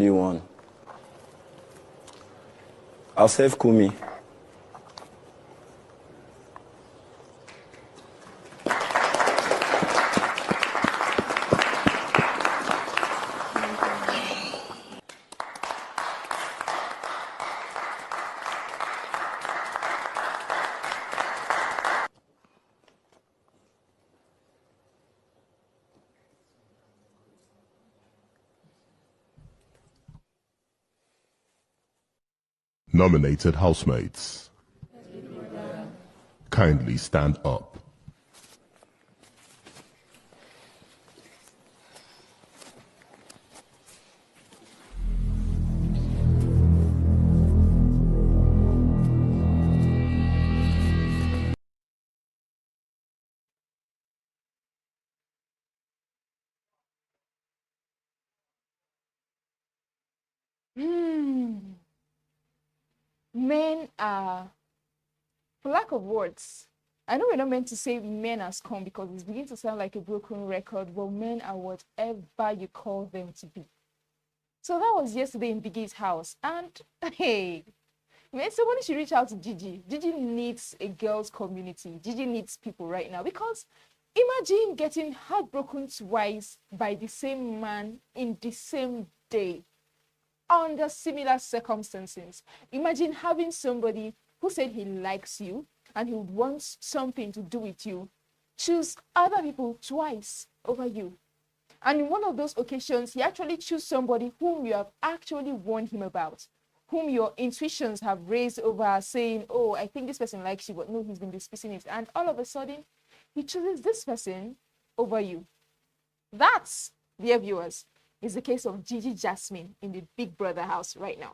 only one. I'll save Kumi. Nominated housemates, kindly stand up. Men are, for lack of words, I know we're not meant to say men are scum because it's beginning to sound like a broken record, but men are whatever you call them to be. So that was yesterday in Biggie's house. And hey, man, somebody should reach out to Gigi. Gigi needs a girls' community. Gigi needs people right now because imagine getting heartbroken twice by the same man in the same day under similar circumstances. Imagine having somebody who said he likes you and he would want something to do with you choose other people twice over you. And in one of those occasions, he actually chose somebody whom you have actually warned him about, whom your intuitions have raised over saying, oh, I think this person likes you, but no, he's been dismissing it. And all of a sudden, he chooses this person over you. That's, dear viewers, is the case of Gigi Jasmine in the Big Brother house right now.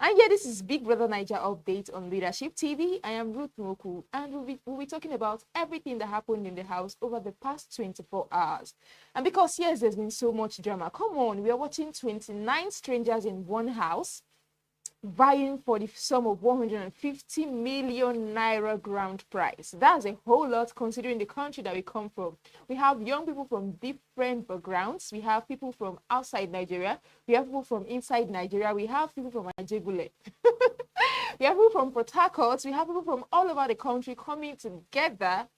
And yeah, this is Big Brother Niger update on Leadership TV. I am Ruth Moku, and we'll be talking about everything that happened in the house over the past 24 hours. And because, yes, there's been so much drama. Come on, we are watching 29 strangers in one house vying for the sum of 150 million naira grand prize. That's a whole lot considering the country that we come from. We have young people from different backgrounds. We have people from outside Nigeria. We have people from inside Nigeria. We have people from Ajegule. We have people from Port Harcourt. We have people from all over the country coming together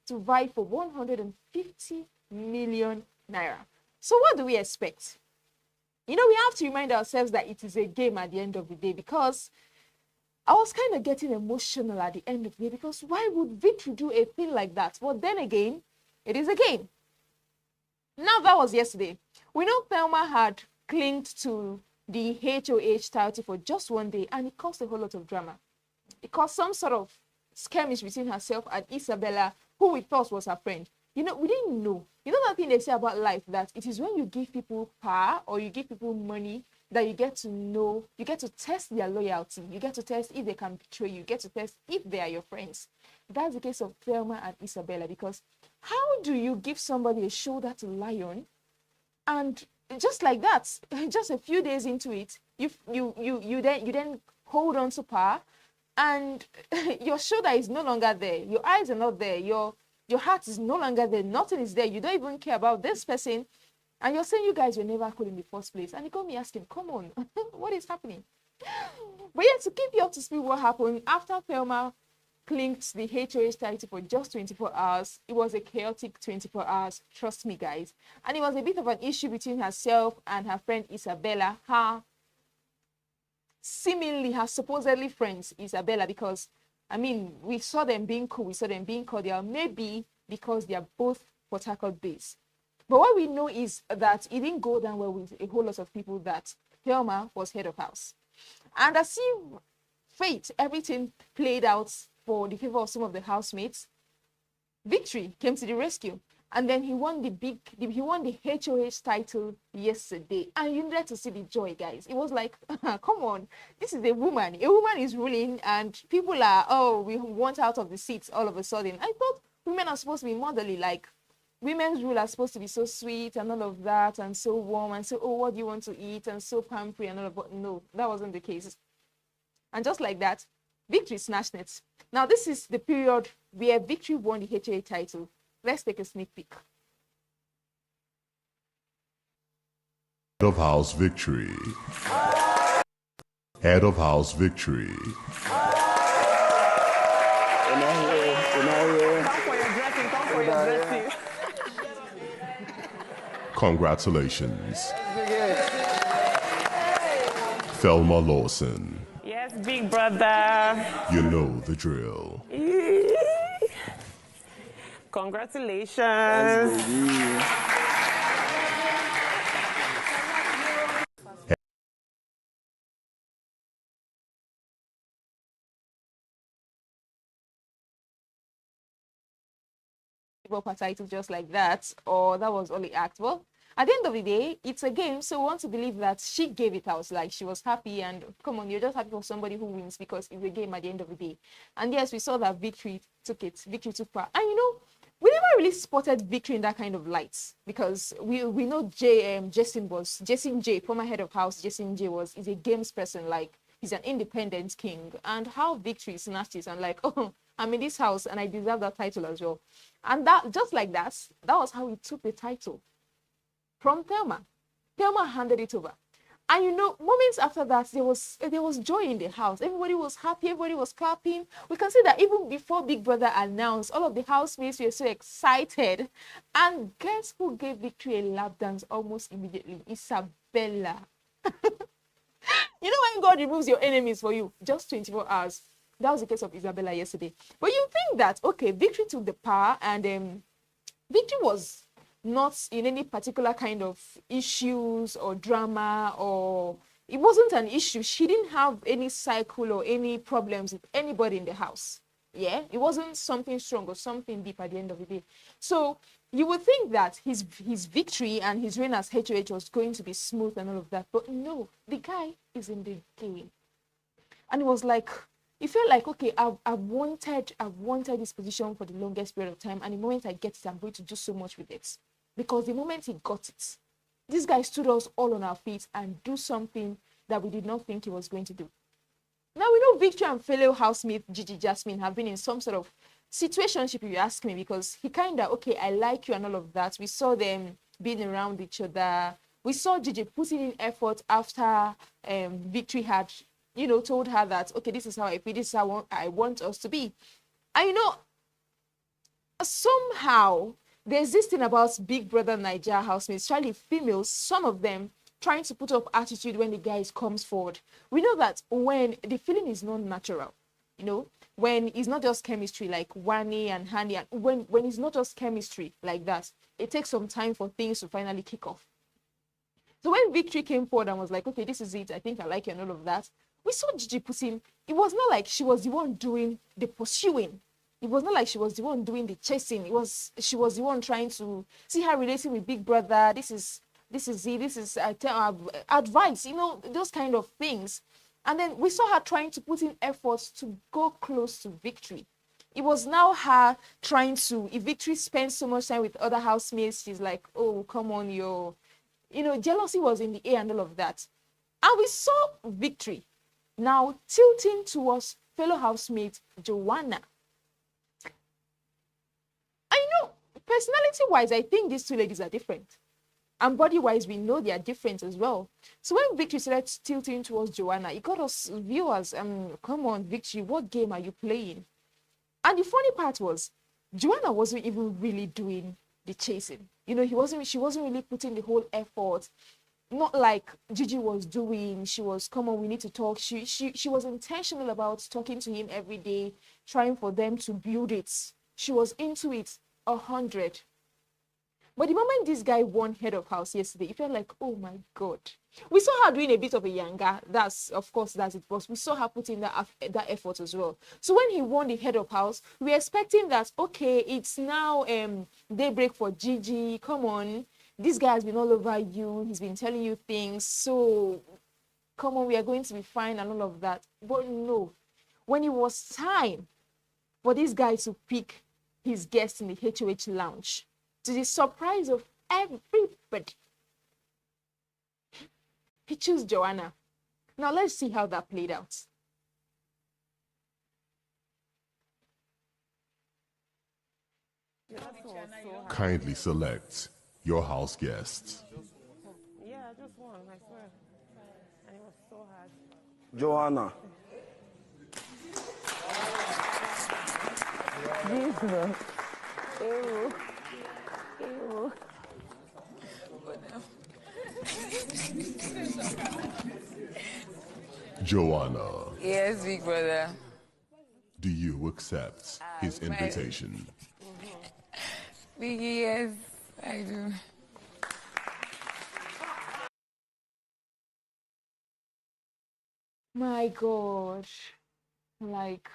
to vie for 150 million naira. So what do we expect? You know, we have to remind ourselves that it is a game at the end of the day, because I was kind of getting emotional at the end of the day because why would Victory do a thing like that? But then again, it is a game. Now, that was yesterday. We know Thelma had clinged to the HOH title for just one day, and it caused a whole lot of drama. It caused some sort of skirmish between herself and Isabella, who we thought was her friend. You know, we didn't know. You know that thing they say about life, that it is when you give people power or you give people money that you get to know, you get to test their loyalty. You get to test if they can betray you. You get to test if they are your friends. That's the case of Thelma and Isabella, because how do you give somebody a shoulder to lie on, and just like that, just a few days into it, you then hold on to power, and your shoulder is no longer there. Your eyes are not there. Your heart is no longer there. Nothing is there. You don't even care about this person. And you're saying you guys were never cool in the first place. And he got me asking, come on, what is happening? But yeah, to keep you up to speed what happened, after Thelma clinked the HOH title for just 24 hours, it was a chaotic 24 hours, trust me, guys. And it was a bit of an issue between herself and her friend Isabella, her supposedly friends, Isabella, because I mean, we saw them being cool, we saw them being cordial, maybe because they are both Port Harcourt based. But what we know is that it didn't go down well with a whole lot of people that Thelma was head of house. And as if fate, everything played out for the favor of some of the housemates, Victory came to the rescue. And then he won the HOH title yesterday. And you needed to see the joy, guys. It was like, come on, this is a woman. A woman is ruling, and people are, oh, we want out of the seats all of a sudden. I thought women are supposed to be motherly, like women's rule are supposed to be so sweet and all of that, and so warm, and so, oh, what do you want to eat, and so pampery and all of that. No, that wasn't the case. And just like that, Victory snatched it. Now, this is the period where Victory won the HOH title. Let's take a sneak peek. of house victory. Head of house victory. Come for your dressing, come for your dressing. Congratulations. Thelma Lawson. Yes, big brother. You know the drill. Congratulations. Up a title just like that, or that was only act. Well, at the end of the day, it's a game, so we want to believe that she gave it out, like she was happy. And come on, you're just happy for somebody who wins because it's a game at the end of the day. And yes, we saw that Victory took part. And you know, we never really spotted Victory in that kind of light, because we know Jason J, former head of house. Jason J is a games person, like he's an independent king. And how Victory snatched it and like, oh, I'm in this house and I deserve that title as well. And that, just like that was how he took the title from Thelma. Thelma handed it over. And you know, moments after that, there was joy in the house. Everybody was happy, everybody was clapping. We can see that even before Big Brother announced, all of the housemates were so excited. And guess who gave Victory a lap dance almost immediately? Isabella. You know, when God removes your enemies for you, just 24 hours. That was the case of Isabella yesterday. But you think that, okay, Victory took the power, and Victory was not in any particular kind of issues or drama, or it wasn't an issue. She didn't have any cycle or any problems with anybody in the house. Yeah, it wasn't something strong or something deep at the end of the day. So you would think that his victory and his reign as HOH was going to be smooth and all of that. But no, the guy is in the game. And it was like, it felt like, okay, I've wanted this position for the longest period of time, and the moment I get it, I'm going to do so much with it. Because the moment he got it, this guy stood us all on our feet and do something that we did not think he was going to do. Now we know Victory and fellow housemate Gigi Jasmine have been in some sort of situationship, if you ask me, because he kind of, okay, I like you and all of that. We saw them being around each other. We saw Gigi putting in effort after Victory had, you know, told her that, okay, this is how I feel, this is how I want us to be. And you know, somehow there's this thing about Big Brother Nigeria housemates, especially females, some of them trying to put up attitude when the guys comes forward. We know that when the feeling is not natural, you know, when it's not just chemistry like Wani and Hani, and when it's not just chemistry like that, it takes some time for things to finally kick off. So when Victory came forward and was like, okay, this is it, I think I like you and all of that, we saw Gigi putting, it was not like she was the one doing the pursuing. It was not like she was the one doing the chasing. She was the one trying to see her relating with Big Brother. This is advice, you know, those kind of things. And then we saw her trying to put in efforts to go close to Victory. It was now her trying to, if Victory spends so much time with other housemates, she's like, oh, come on, you know, jealousy was in the air and all of that. And we saw Victory now tilting towards fellow housemate Joanna. And you know, personality-wise, I think these two ladies are different. And body-wise, we know they are different as well. So when Victory started tilting towards Joanna, it got us viewers, come on, Victory, what game are you playing? And the funny part was, Joanna wasn't even really doing the chasing. You know, she wasn't really putting the whole effort. Not like Gigi was doing. She was, come on, we need to talk. She was intentional about talking to him every day, trying for them to build it. She was into it 100. But the moment this guy won head of house yesterday, it felt like, oh my God. We saw her doing a bit of a yanga. That's it. But we saw her putting that effort as well. So when he won the head of house, we were expecting that, okay, it's now daybreak for Gigi. Come on. This guy has been all over you. He's been telling you things. So, come on, we are going to be fine and all of that. But no. When it was time for this guy to pick his guest in the HOH lounge, to the surprise of everybody, he chose Joanna. Now let's see how that played out. Kindly select your house guests. Yeah, I just want. on, I swear. And it was so hard. Joanna. Jesus. Ew. Ew. Joanna, Yes, big brother. do you accept his invitation? Biggie, yes, I do. My God. Like,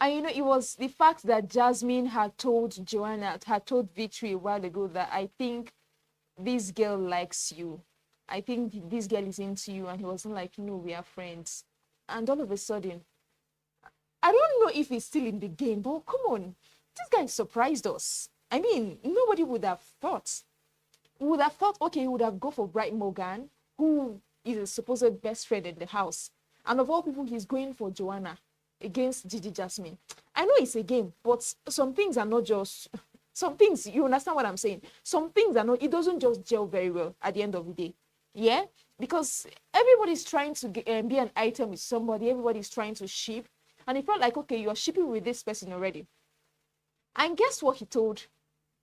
and you know, it was the fact that Jasmine had told Joanna, had told Victory a while ago that I think this girl likes you. I think this girl is into you. And he wasn't like, no, we are friends. And all of a sudden, I don't know if he's still in the game, but come on, this guy surprised us. I mean, nobody would have thought. Would have thought, okay, he would have gone for Bright Morgan, who is a supposed best friend in the house. And of all people, he's going for Joanna against Gigi Jasmine. I know it's a game, but some things are not just, some things, you understand what I'm saying? Some things are not, it doesn't just gel very well at the end of the day. Yeah? Because everybody's trying to be an item with somebody, everybody's trying to ship. And it felt like, okay, you're shipping with this person already. And guess what he told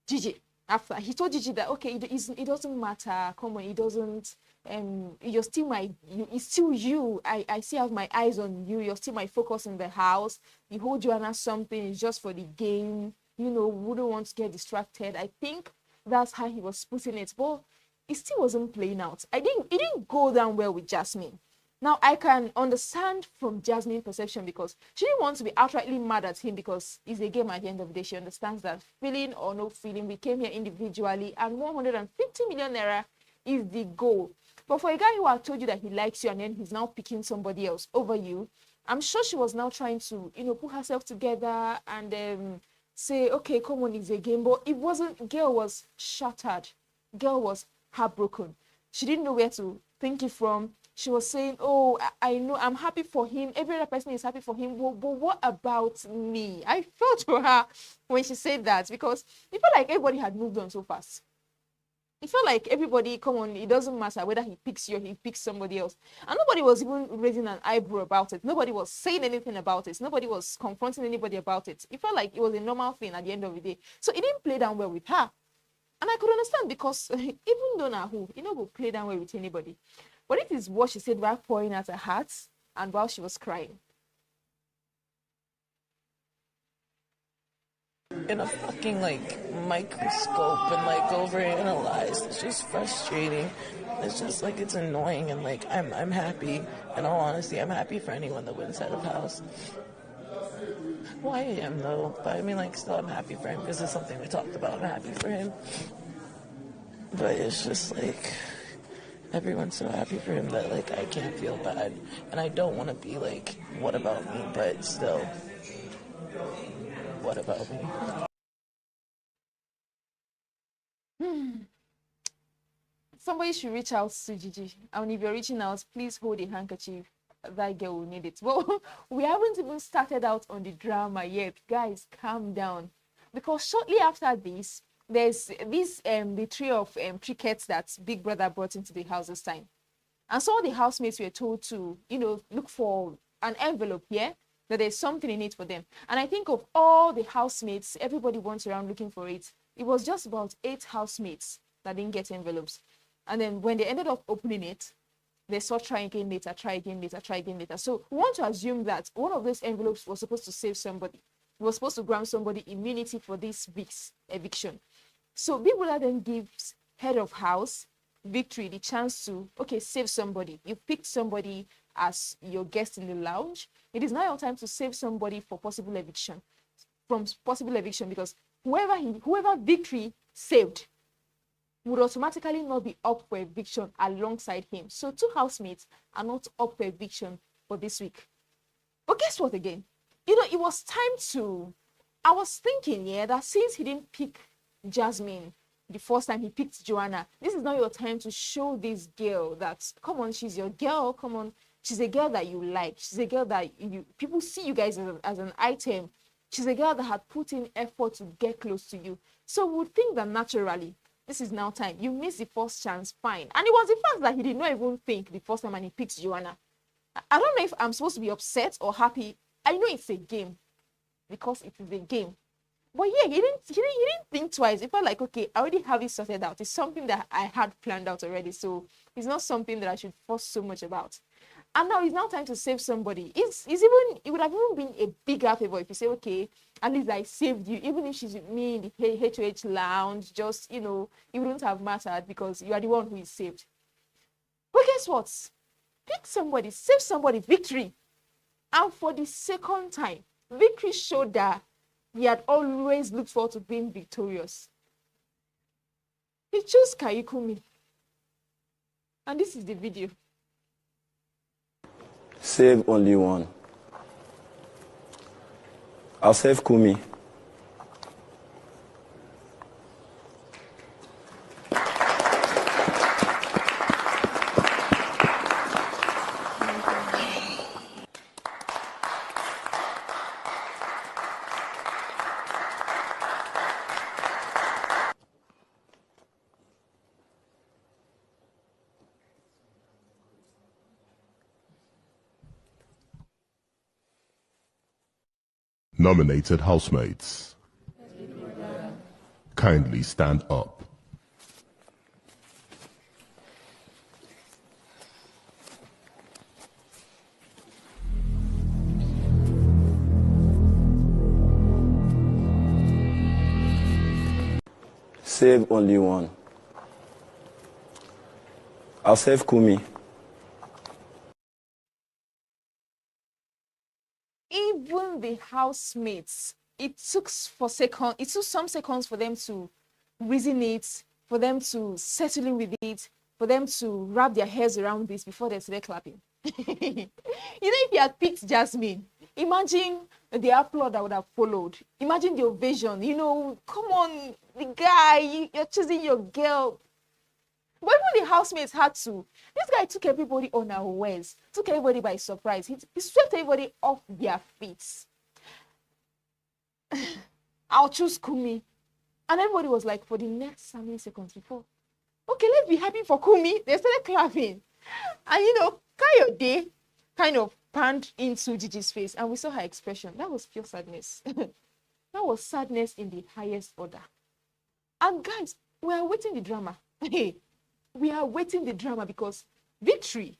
Gigi after? He told Gigi that, okay, it doesn't matter. Come on, it doesn't, you're still it's still you. I still have my eyes on you. You're still my focus in the house. You hold Joanna something, it's just for the game. You know, wouldn't want to get distracted. I think that's how he was putting it. But it still wasn't playing out. It didn't go down well with Jasmine. Now, I can understand from Jasmine's perception because she didn't want to be outrightly mad at him because it's a game at the end of the day. She understands that feeling or no feeling, we came here individually and 150 million naira is the goal. But for a guy who had told you that he likes you and then he's now picking somebody else over you, I'm sure she was now trying to, you know, put herself together and say, okay, come on, it's a game. But it wasn't, girl was shattered. Girl was heartbroken. She didn't know where to think it from. She was saying, oh, I know, I'm happy for him. Every other person is happy for him. But what about me? I felt for her when she said that because it felt like everybody had moved on so fast. It felt like everybody, come on, it doesn't matter whether he picks you or he picks somebody else. And nobody was even raising an eyebrow about it. Nobody was saying anything about it. Nobody was confronting anybody about it. It felt like it was a normal thing at the end of the day. So it didn't play down well with her. And I could understand because even though now who, you know, will play down well with anybody. But it is what she said while pouring out her heart and while she was crying. In a fucking like microscope and like overanalyze. It's just frustrating. It's just like it's annoying and like I'm happy. In all honesty, I'm happy for anyone that wins out of house. Well, I am though, but I mean like still I'm happy for him because it's something we talked about. I'm happy for him. But it's just like everyone's so happy for him that like I can't feel bad. And I don't want to be like, what about me? But still, what about me? Somebody should reach out to Gigi. And if you're reaching out, please hold a handkerchief. That girl will need it. Well, we haven't even started out on the drama yet. Guys, calm down. Because shortly after this, there's this the tray of crickets that Big Brother brought into the house this time. And so the housemates were told to, you know, look for an envelope here, that there's something in it for them. And I think of all the housemates, everybody went around looking for it. It was just about 8 housemates that didn't get envelopes. And then when they ended up opening it, they saw try again later, try again later, try again later. So we want to assume that one of those envelopes was supposed to save somebody. It was supposed to grant somebody immunity for this week's eviction. So Big Brother then gives head of house, Victory, the chance to, okay, save somebody. You picked somebody as your guest in the lounge. It is now your time to save somebody for possible eviction. From possible eviction, because whoever Victory saved would automatically not be up for eviction alongside him. So 2 housemates are not up for eviction for this week. But guess what again? You know, it was time to, I was thinking, yeah, that since he didn't pick Jasmine the first time, he picked Joanna, this is now your time to show this girl that, come on, she's your girl, come on, she's a girl that you like, she's a girl that people see you guys as an item, she's a girl that had put in effort to get close to you. So we would think that naturally This is now time. You missed the first chance, fine. And it was the fact that he did not even think the first time and he picked Joanna. I don't know if I'm supposed to be upset or happy. I know it's a game because it is a game. But yeah, he didn't think twice. It felt like, okay, I already have it sorted out. It's something that I had planned out already. So it's not something that I should fuss so much about. And now it's now time to save somebody. It would have even been a bigger favor if you say, okay, at least I saved you. Even if she's with me in the HOH lounge, just, it wouldn't have mattered because you are the one who is saved. But guess what? Pick somebody, save somebody, victory. And for the second time, victory showed that he had always looked forward to being victorious. He chose Kayikunmi. And this is the video. Save only one. I'll save Kumi. Nominated housemates, kindly stand up. Save only one. I'll save Kumi. Even the housemates, it took some seconds for them to reason it, for them to settle in with it, for them to wrap their heads around this before they started clapping. If you had picked Jasmine, imagine the applaud that would have followed. Imagine the ovation. Come on, the guy, you're choosing your girl. But even the housemates had to. This guy took everybody unawares, took everybody by surprise. He swept everybody off their feet. I'll choose Kumi. And everybody was like, for the next how many seconds before? Okay, let's be happy for Kumi. They started clapping. And Kayode kind of panned into Gigi's face and we saw her expression. That was pure sadness. That was sadness in the highest order. And guys, we are waiting the drama. We are waiting the drama because victory,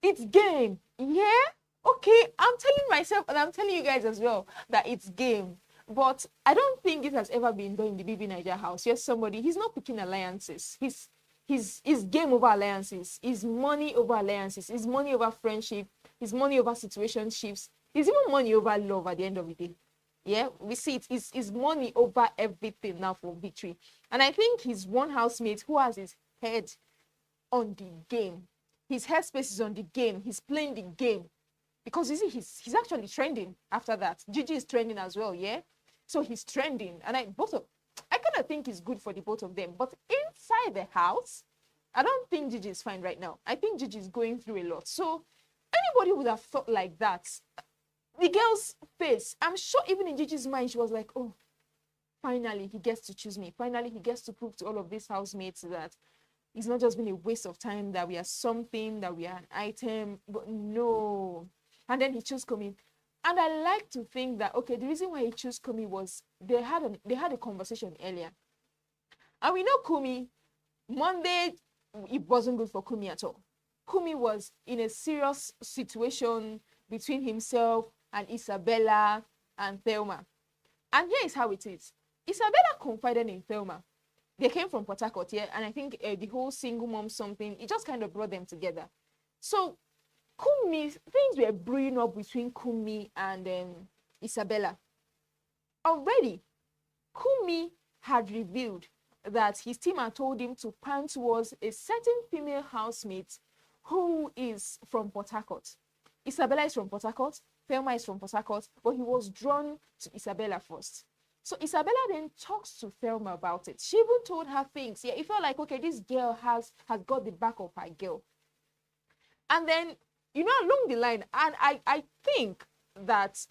it's game. Yeah? Okay, I'm telling myself and I'm telling you guys as well that it's game. But I don't think it has ever been done in the BB Niger house. He's not picking alliances. He's game over alliances. He's money over alliances. He's money over friendship. He's money over situationships. He's even money over love at the end of the day. Yeah, we see it. It's money over everything now for victory. And I think he's one housemate who has his head on the game. His headspace is on the game. He's playing the game. Because you see, he's actually trending after that. Gigi is trending as well, yeah? So he's trending. And I kind of think it's good for the both of them. But inside the house, I don't think Gigi is fine right now. I think Gigi is going through a lot. So anybody would have thought like that. The girl's face, I'm sure even in Gigi's mind, she was like, oh, finally he gets to choose me. Finally, he gets to prove to all of these housemates that it's not just been a waste of time, that we are something, that we are an item. But no. And then he chose Kumi. And I like to think that, okay, the reason why he chose Kumi was they had a conversation earlier. And we know Kumi, Monday, it wasn't good for Kumi at all. Kumi was in a serious situation between himself and Isabella and Thelma. And here is how it is. Isabella confided in Thelma. They came from Port Harcourt, yeah, and I think the whole single mom something, it just kind of brought them together. So Kumi, things were brewing up between Kumi and Isabella. Already, Kumi had revealed that his team had told him to pan towards a certain female housemate who is from Port Harcourt. Isabella is from Port Harcourt, Thelma is from Port Harcourt, but he was drawn to Isabella first. So Isabella then talks to Thelma about it. She even told her things. Yeah, it felt like, okay, this girl has got the back of her girl. And then, along the line, and I think that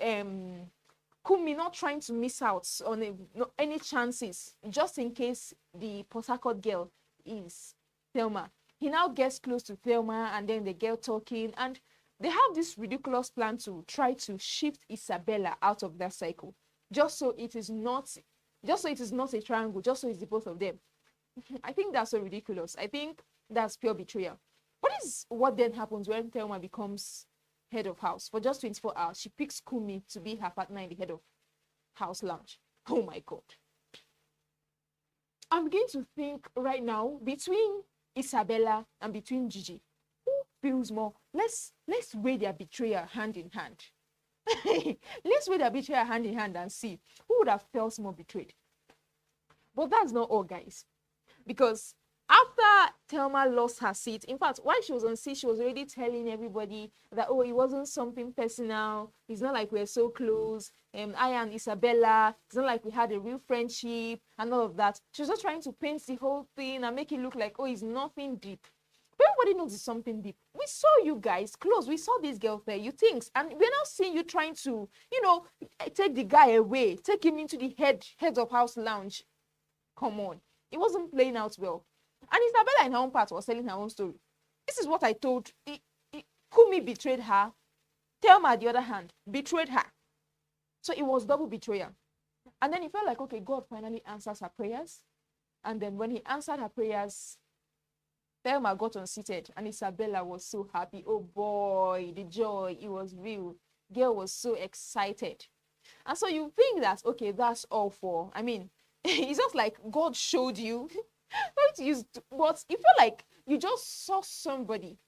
Kumi not trying to miss out on any chances, just in case the Port Harcourt girl is Thelma. He now gets close to Thelma, and then they get talking, and they have this ridiculous plan to try to shift Isabella out of that cycle, just so it is not a triangle, just so it's the both of them. I think that's so ridiculous. I think that's pure betrayal. What then happens when Thelma becomes head of house for just 24 hours? She picks Kumi to be her partner in the head of house lounge. Oh my God. I'm beginning to think right now between Isabella and between Gigi, who feels more? Let's weigh their betrayal hand in hand. Let's weigh their betrayal hand in hand and see who would have felt more betrayed. But that's not all, guys, because after Thelma lost her seat, in fact, while she was on seat, she was already telling everybody that, oh, it wasn't something personal. It's not like we're so close. I and Isabella, it's not like we had a real friendship and all of that. She was just trying to paint the whole thing and make it look like, oh, it's nothing deep. But everybody knows it's something deep. We saw you guys close. We saw this girl there, you think, and we're now seeing you trying to, take the guy away, take him into the head of house lounge. Come on. It wasn't playing out well. And Isabella in her own part was telling her own story. This is what I told. Kumi betrayed her. Thelma, on the other hand, betrayed her. So it was double betrayal. And then it felt like, okay, God finally answers her prayers. And then when he answered her prayers, Thelma got unseated and Isabella was so happy. Oh boy, the joy, it was real. Girl was so excited. And so you think that, okay, that's all for, it's just like God showed you. But it felt like you just saw somebody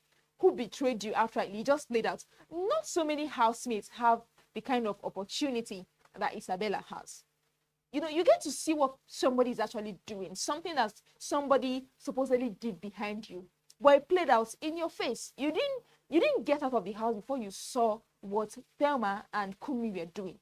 who betrayed you outrightly. You just laid out. Not so many housemates have the kind of opportunity that Isabella has. You get to see what somebody is actually doing, something that somebody supposedly did behind you, but it played out in your face. You didn't get out of the house before you saw what Thelma and Kumi were doing.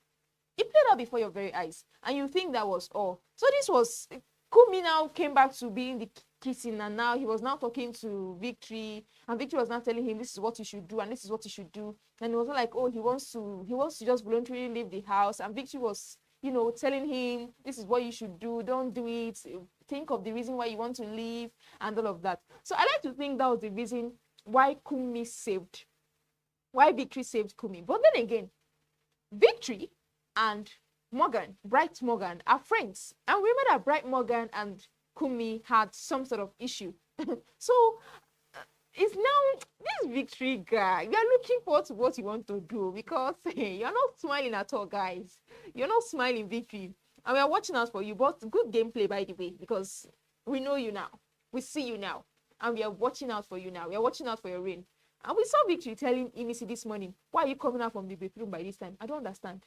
It played out before your very eyes, and you think that was all. So this was Kumi now came back to being the kissing, and now he was now talking to Victory, and Victory was now telling him this is what you should do and this is what you should do. And it was not like, oh, he wants to just voluntarily leave the house, and Victory was telling him this is what you should do, don't do it, think of the reason why you want to leave and all of that. So I like to think that was the reason why Victory saved Kumi. But then again, Victory and Bright Morgan are friends. And remember that Bright Morgan and Kumi had some sort of issue. So it's now this Victory guy. You are looking forward to what you want to do, because you're not smiling at all, guys. You're not smiling, Victory. And we are watching out for you. But good gameplay, by the way, because we know you now. We see you now. And we are watching out for you now. We are watching out for your reign. And we saw Victory telling Imisi this morning, why are you coming out from the bathroom by this time? I don't understand.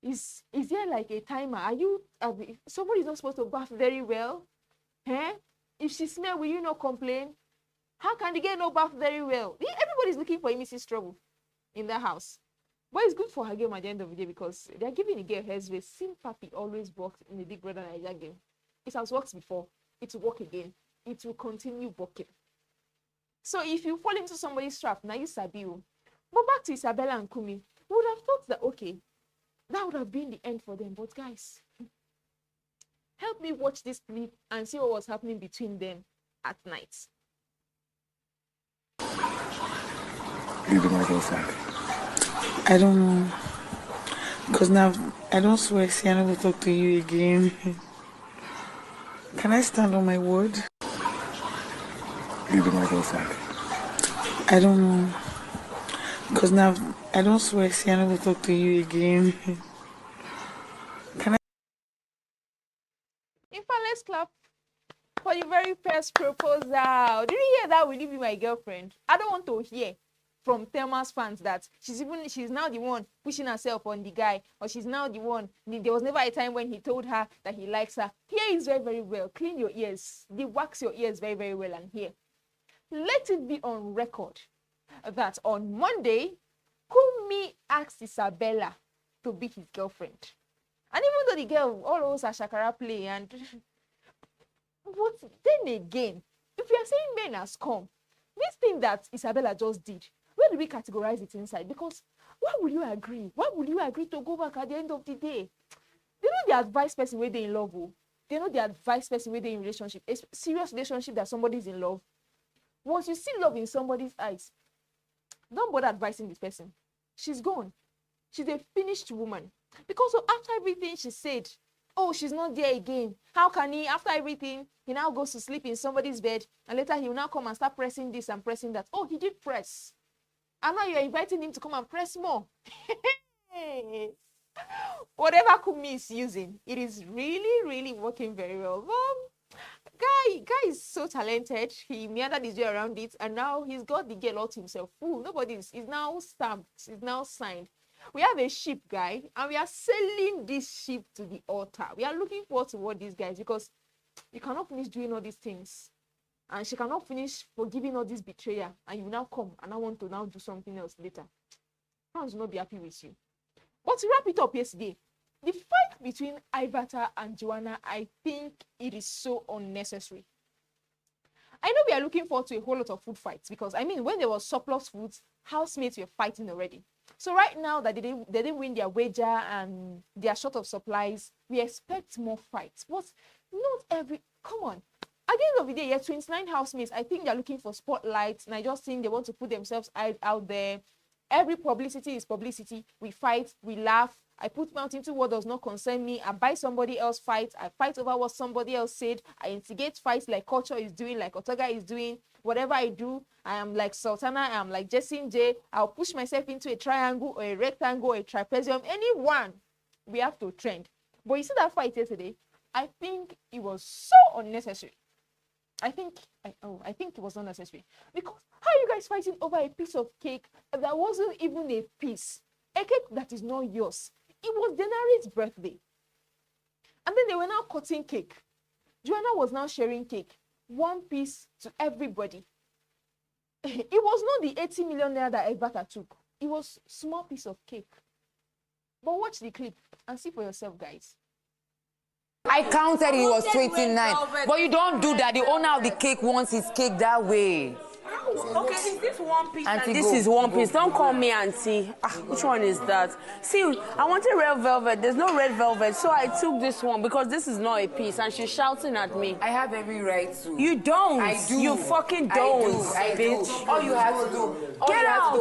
Is there like a timer? Somebody's not supposed to bath very well? If she smells, will you not complain? How can the girl not bath very well? Everybody's looking for Imisi's trouble in that house. But it's good for her game at the end of the day, because they're giving the girl her space. Sympathy always worked in the Big Brother Nigeria game. It has worked before. It will work again. It will continue working. So if you fall into somebody's trap, now you sabi you. But back to Isabella and Kumi, we would have thought that, okay, that would have been the end for them. But guys, help me watch this clip and see what was happening between them at night. You be my girlfriend. I don't know. Because now I don't swear, see, I never talk to you again. Can I stand on my word? You be my girlfriend. I don't know. Because now I don't swear, see, I never talk to you again. Can I? In fact, let's clap for the very first proposal. Did you hear that? Will you be my girlfriend? I don't want to hear from Thelma's fans that she's now the one pushing herself on the guy, or she's now the one. There was never a time when he told her that he likes her. Hear is very, very well. Clean your ears. They wax your ears very, very well, and hear. Let it be on record that on Monday, Kumi asked Isabella to be his girlfriend. And even though the girl all owes her shakara play, and but then again, if you are saying men has come, this thing that Isabella just did, where do we categorize it inside? Because why Why will you agree? Why will you agree to go back at the end of the day? They know the advice person where they in love. Oh. They know the advice person where they in relationship. A serious relationship that somebody's in love. Once you see love in somebody's eyes, don't bother advising this person. She's gone. She's a finished woman. Because after everything she said, oh, she's not there again. How can he, after everything, he now goes to sleep in somebody's bed, and later he will now come and start pressing this and pressing that. Oh, he did press. And now you're inviting him to come and press more. Whatever Kumi is using, it is really, really working very well. Guy is so talented. He meandered his way around it, and now he's got the girl all to himself. Ooh, he's now stamped. He's now signed. We have a ship, guy, and we are selling this ship to the altar. We are looking forward to what these guys, because you cannot finish doing all these things, and she cannot finish forgiving all this betrayal, and you now come and I want to now do something else later. Fans will not be happy with you. But to wrap it up yesterday, the fight between Ivata and Joanna, I think it is so unnecessary. I know we are looking forward to a whole lot of food fights, because I mean, when there was surplus foods, housemates were fighting already. So right now that they didn't win their wager and they are short of supplies, we expect more fights. But not every, come on. At the end of the day, 29 housemates, I think they're looking for spotlights, and I just think they want to put themselves out there. Every publicity is publicity. We fight, we laugh. I put mouth into what does not concern me. I buy somebody else fight. I fight over what somebody else said. I instigate fights like Culture is doing, like Otoga is doing. Whatever I do, I am like Sultana, I am like Jessie J. I'll push myself into a triangle or a rectangle or a trapezium. Anyone, we have to trend. But you see that fight yesterday? I think it was so unnecessary. I think it was unnecessary. Because how are you guys fighting over a piece of cake that wasn't even a piece? A cake that is not yours. It was Denari's birthday. And then they were now cutting cake. Joanna was now sharing cake. One piece to everybody. It was not the 80 million naira that Ivata took. It was a small piece of cake. But watch the clip and see for yourself, guys. I counted it was 29. But you don't do that. The owner of the cake wants his cake that way. Okay, is this one piece Auntie, and this go, is one go, piece? Don't go. call me auntie. Which one is that? See, I wanted red velvet. There's no red velvet, so I took this one because this is not a piece, and she's shouting at me. I have every right to. You don't. I do. You fucking don't, I do. bitch. All you have to do. Get out.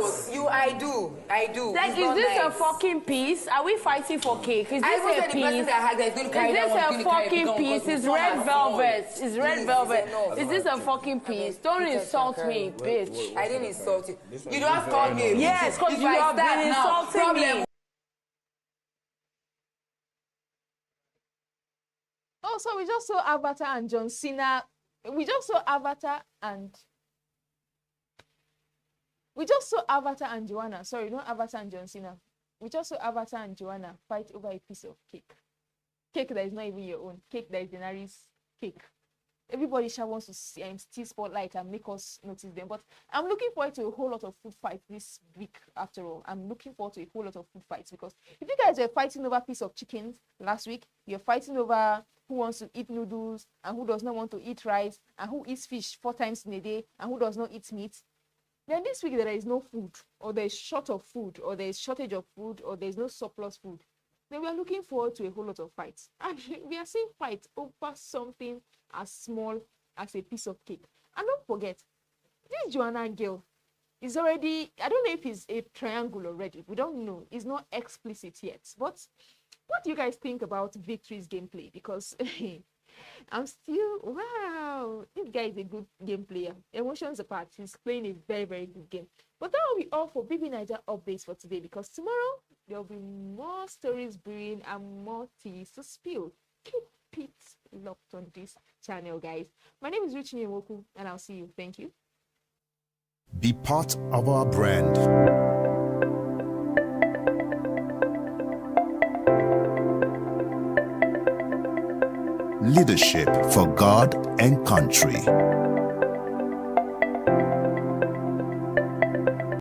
I do. Like, it's is not this nice. a fucking piece? Are we fighting for cake? Is I this was a the person piece? that had that is going to carry Is that this one, a going to carry fucking it, piece? because It's not red my velvet. fault. It's red Please, velvet. it's enough. Is this a fucking piece? Don't insult me, bitch. I didn't insult you. You don't have to call me a bitch. Yes, because If you I have start been now, insulting problem. me. Oh, so we just saw Avatar and John Cena. We just saw Avatar and Joanna. Sorry, not Avatar and John Cena. We just saw Avatar and Joanna fight over a piece of cake. Cake that is not even your own. Cake that is Denari's cake. Everybody shall wants to steal spotlight and make us notice them. But I'm looking forward to a whole lot of food fights this week after all. I'm looking forward to a whole lot of food fights, because if you guys were fighting over a piece of chicken last week, you're fighting over who wants to eat noodles and who does not want to eat rice, and who eats fish 4 times in a day and who does not eat meat. Then this week there is no food, or there is short of food, or there is shortage of food, or there is no surplus food. Then we are looking forward to a whole lot of fights. And we are seeing fights over something as small as a piece of cake. And don't forget, this Joanna girl is already, I don't know if it's a triangle already. We don't know. It's not explicit yet. But what do you guys think about Victory's gameplay? Because I'm still, wow, this guy is a good game player. Emotions apart, he's playing a very, very good game. But that will be all for BB Niger updates for today, because tomorrow there will be more stories brewing and more teas to spill. Keep it locked on this channel, guys. My name is Richie Nwoku, and I'll see you. Thank you. Be part of our brand. Leadership for God and country.